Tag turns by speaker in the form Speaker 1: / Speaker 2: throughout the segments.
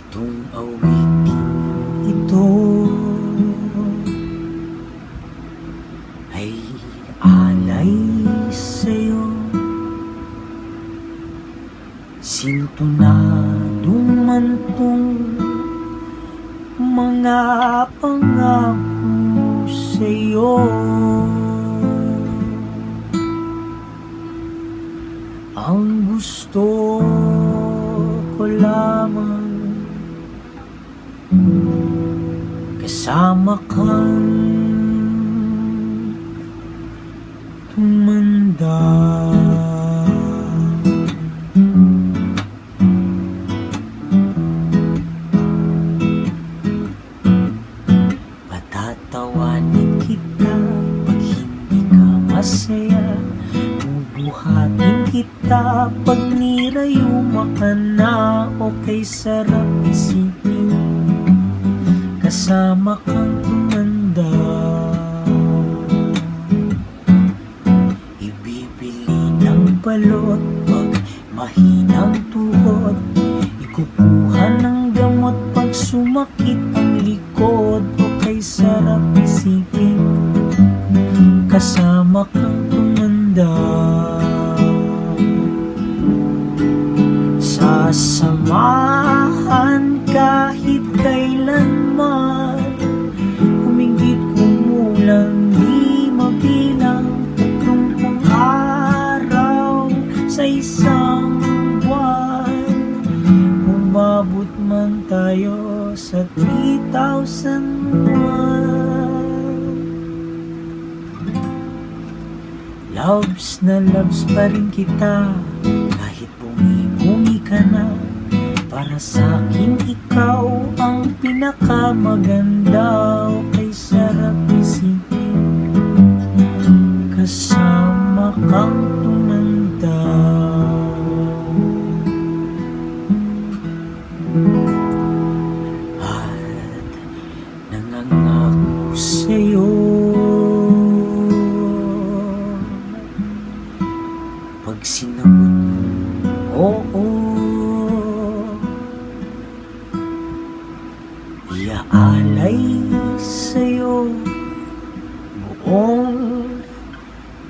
Speaker 1: Itong awiting ito ay alay sa'yo. Sintunado man tong mga pangako sa'yo. Ang gusto ko lamang kasama kang tumanda. Patatawanin kita pag hindi ka masaya. Bubuhatin kita pag nirayuma ka na. Okay, sarap isipin kasama kang tumanda. Ibibili ng balot pag mahinang tuhod. Ikukuha ng gamot pag sumakit ang likod. Okay, sarap isipin kasama kang tumanda. Sasamahan kahit kailanman, humingit kumulang di mabilang 30 araw sa isang buwan. Umabot man tayo sa 3,001. Loves na loves pa rin kita kahit bumi-bumi ka na. Para sa'kin ikaw ang pinakamaganda. Okay, sarap isipin kasama kang tumanda. At nangangako sa'yo pag sinagot mo oo, iaalay sa'yo buong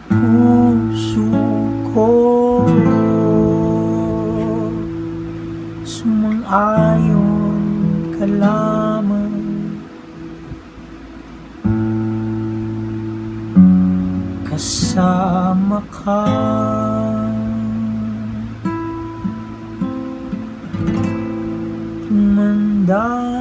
Speaker 1: puso ko. Sumang-ayon ka lamang kasama ka tumanda.